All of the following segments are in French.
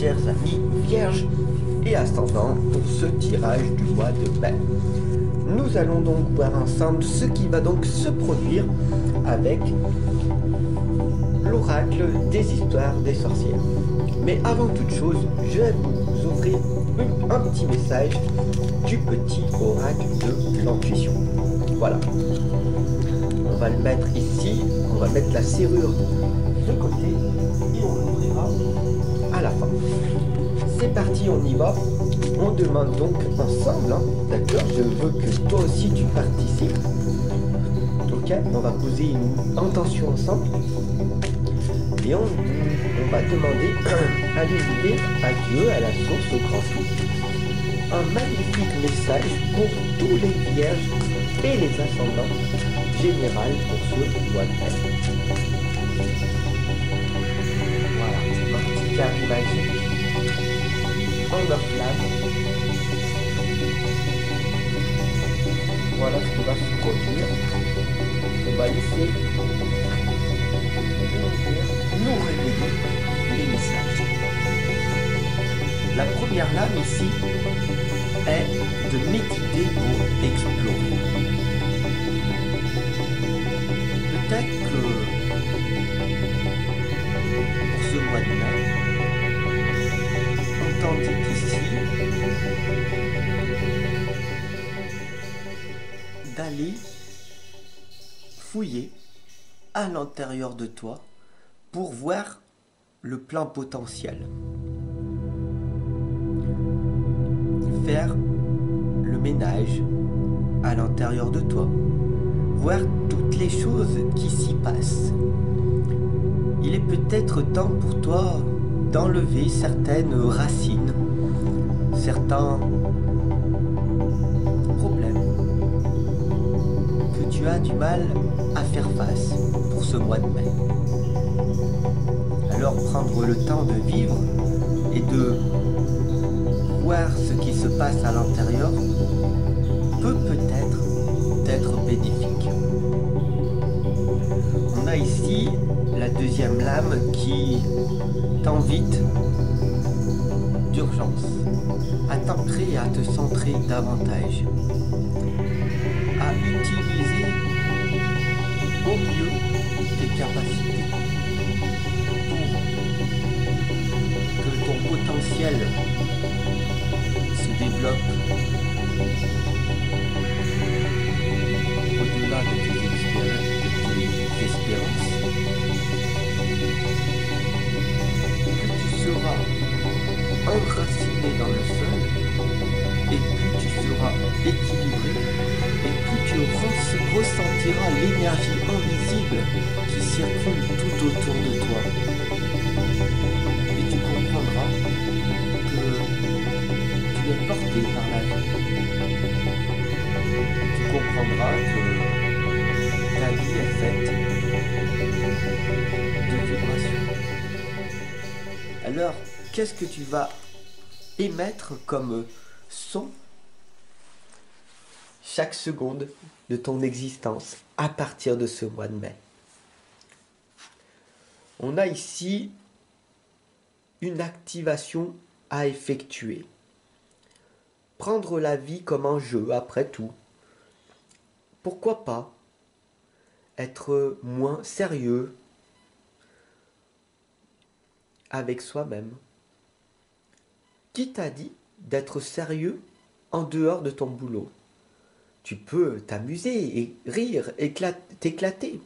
chers amis vierges et ascendants pour ce tirage du mois de mai. Nous allons donc voir ensemble ce qui va donc se produire avec l'oracle des histoires des sorcières. Mais avant toute chose, je vais vous offrir un petit message du petit oracle de l'intuition. Voilà. On va le mettre ici, on va mettre la serrure de côté et on l'ouvrira à la fin. C'est parti, on y va. On demande donc ensemble, hein, d'accord? Je veux que toi aussi tu participes. Ok, on va poser une intention ensemble. Et on va demander à l'univers, à Dieu, à la source, au grand tout, un magnifique message pour tous les vierges et les ascendants général pour ce mois de mai. Voilà, un petit carré magique en leur flamme. Voilà ce qui va se produire. On va laisser nous révéler les messages. La première lame ici est de méditer pour explorer. Peut-être que pour ce mois de mai, on t'indique ici d'aller fouiller à l'intérieur de toi pour voir le plein potentiel. Faire le ménage à l'intérieur de toi. Voir toutes les choses qui s'y passent. Il est peut-être temps pour toi d'enlever certaines racines, certains problèmes que tu as du mal à faire face pour ce mois de mai. Alors prendre le temps de vivre et de voir ce qui se passe à l'intérieur peut peut-être être bénéfique. On a ici la deuxième lame qui t'invite d'urgence à t'ancrer et à te centrer davantage, à utiliser au mieux tes capacités pour que ton potentiel se développe au-delà de tes espérances. Plus tu seras enraciné dans le sol, et plus tu seras équilibré, et plus tu ressentiras l'énergie invisible qui circule tout autour de toi. Et tu comprendras que tu es porté par la vie. Tu comprendras que ta vie est faite de vibrations. Alors, qu'est-ce que tu vas émettre comme son chaque seconde de ton existence à partir de ce mois de mai? On a ici une activation à effectuer. Prendre la vie comme un jeu, après tout. Pourquoi pas être moins sérieux avec soi-même? Qui t'a dit d'être sérieux en dehors de ton boulot? Tu peux t'amuser et rire, t'éclater.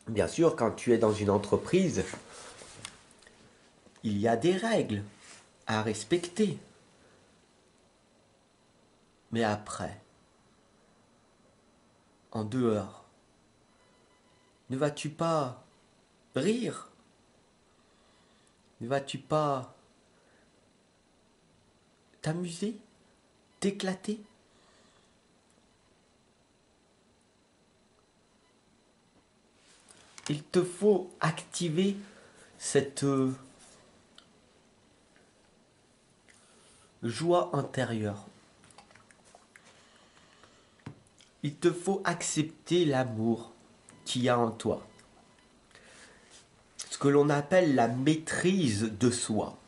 Bien sûr, quand tu es dans une entreprise, il y a des règles à respecter. Mais après, en dehors, ne vas-tu pas rire? Ne vas-tu pas t'amuser, t'éclater? Il te faut activer cette joie intérieure. Il te faut accepter l'amour qu'il y a en toi. ce que l'on appelle la maîtrise de soi.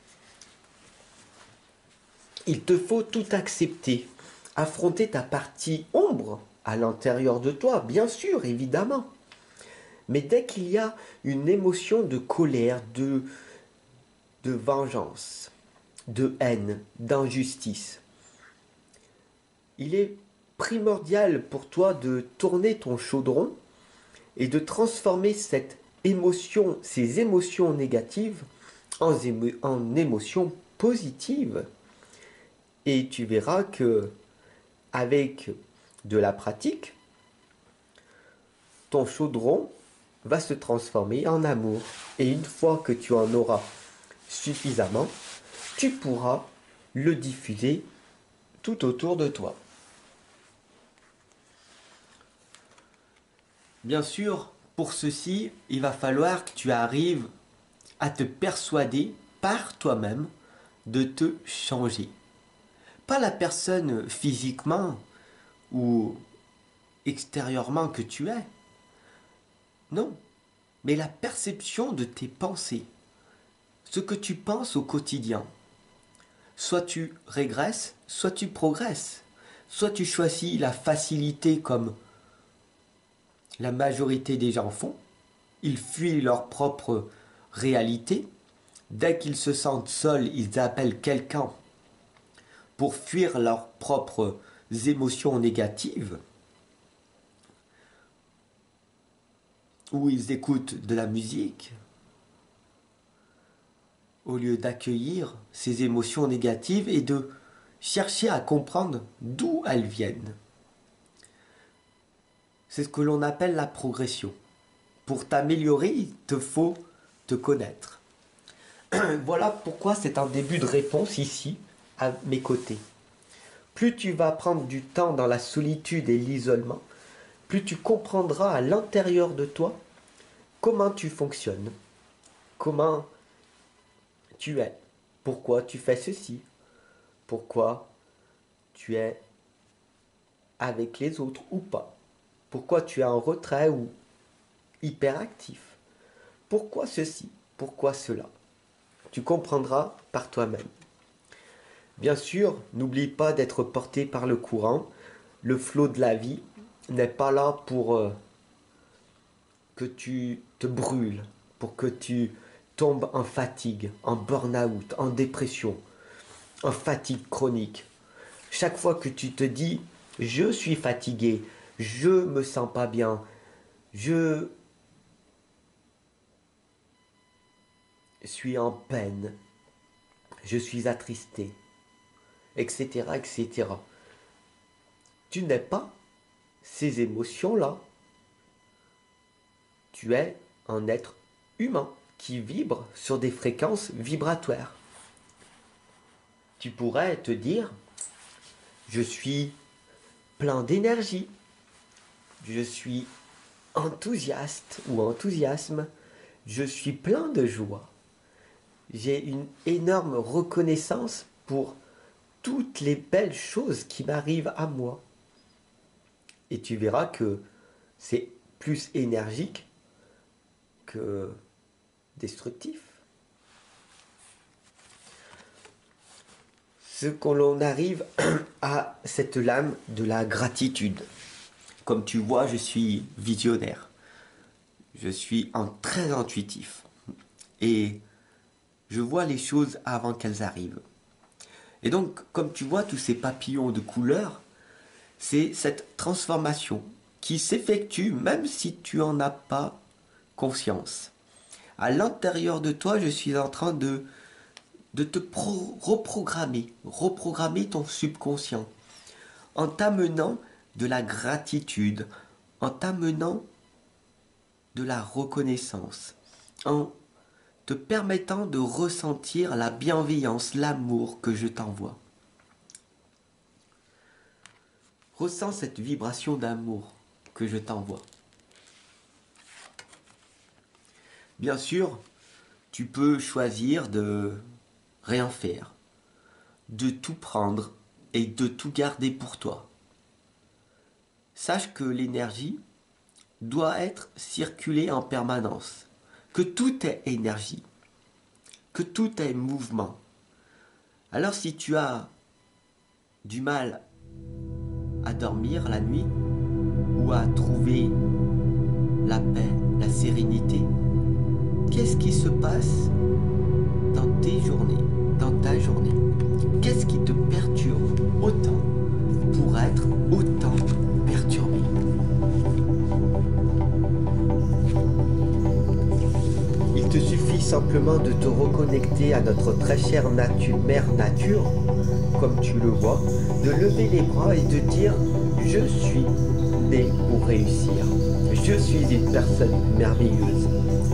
Il te faut tout accepter, affronter ta partie ombre à l'intérieur de toi, bien sûr, évidemment. Mais dès qu'il y a une émotion de colère, de vengeance, de haine, d'injustice, il est primordial pour toi de tourner ton chaudron et de transformer cette émotion, ces émotions négatives en émotions positives. Et tu verras que avec de la pratique, ton chaudron va se transformer en amour. Et une fois que tu en auras suffisamment, tu pourras le diffuser tout autour de toi. Bien sûr, pour ceci, il va falloir que tu arrives à te persuader par toi-même de te changer. Pas la personne physiquement ou extérieurement que tu es. Non, mais la perception de tes pensées. Ce que tu penses au quotidien. Soit tu régresses, soit tu progresses. Soit tu choisis la facilité comme la majorité des gens font. Ils fuient leur propre réalité. Dès qu'ils se sentent seuls, ils appellent quelqu'un pour fuir leurs propres émotions négatives. Ou ils écoutent de la musique au lieu d'accueillir ces émotions négatives et de chercher à comprendre d'où elles viennent. C'est ce que l'on appelle la progression. Pour t'améliorer, il te faut te connaître. Voilà pourquoi c'est un début de réponse ici, à mes côtés. Plus tu vas prendre du temps dans la solitude et l'isolement, plus tu comprendras à l'intérieur de toi comment tu fonctionnes, comment tu es, pourquoi tu fais ceci, pourquoi tu es avec les autres ou pas, pourquoi tu es en retrait ou hyperactif, pourquoi ceci, pourquoi cela. Tu comprendras par toi-même. Bien sûr, n'oublie pas d'être porté par le courant. Le flot de la vie n'est pas là pour que tu te brûles, pour que tu tombes en fatigue, en burn-out, en dépression, en fatigue chronique. Chaque fois que tu te dis « je suis fatigué, je me sens pas bien, je suis en peine, je suis attristé », etc., etc. Tu n'es pas ces émotions-là. Tu es un être humain qui vibre sur des fréquences vibratoires. Tu pourrais te dire, je suis plein d'énergie, je suis enthousiaste ou enthousiasme, je suis plein de joie. J'ai une énorme reconnaissance pour toutes les belles choses qui m'arrivent à moi. Et tu verras que c'est plus énergique que destructif. Ce que l'on arrive à cette lame de la gratitude. Comme tu vois, je suis visionnaire. Je suis très intuitif. Et je vois les choses avant qu'elles arrivent. Et donc, comme tu vois, tous ces papillons de couleurs, c'est cette transformation qui s'effectue même si tu n'en as pas conscience. À l'intérieur de toi, je suis en train de te reprogrammer ton subconscient, en t'amenant de la gratitude, en t'amenant de la reconnaissance, en te permettant de ressentir la bienveillance, l'amour que je t'envoie. Ressens cette vibration d'amour que je t'envoie. Bien sûr, tu peux choisir de rien faire, de tout prendre et de tout garder pour toi. Sache que l'énergie doit être circulée en permanence, que tout est énergie, que tout est mouvement. Alors si tu as du mal à dormir la nuit ou à trouver la paix, la sérénité, qu'est-ce qui se passe dans tes journées, dans ta journée? Qu'est-ce qui te perturbe autant pour être autant perturbé? Il te suffit simplement de te reconnecter à notre très chère mère nature, comme tu le vois, de lever les bras et de dire « Je suis né pour réussir. Je suis une personne merveilleuse.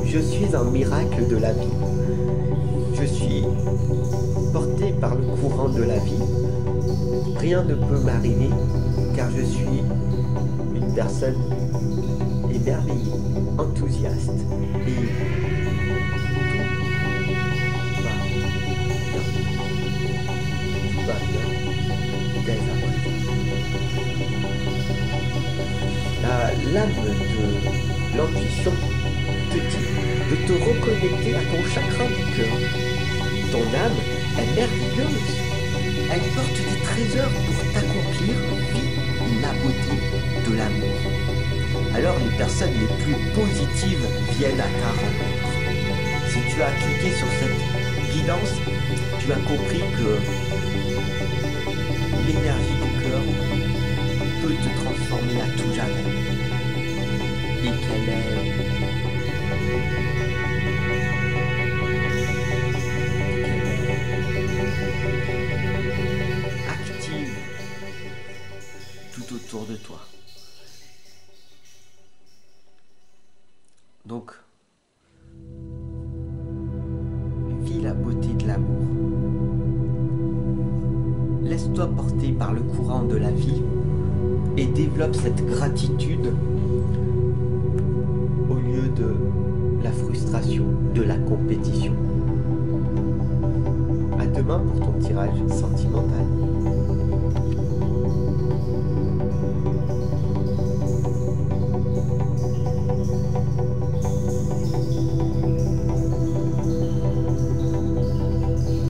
Je suis un miracle de la vie. Je suis porté par le courant de la vie. Rien ne peut m'arriver car je suis une personne émerveillée, enthousiaste et tout va bien dès à présent. La lame de l'intuition te dit de te reconnecter à ton chakra du cœur. Ton âme est merveilleuse. Elle porte des trésors pour t'accomplir. Vis la beauté de l'amour. Alors les personnes les plus positives viennent à ta rencontre. Si tu as cliqué sur cette guidance, tu as compris que l'énergie du cœur peut te transformer à tout jamais. Et qu'elle est active tout autour de toi. Donc, vis la beauté de l'amour. Laisse-toi porter par le courant de la vie et développe cette gratitude au lieu de la frustration, de la compétition. À demain pour ton tirage sentimental.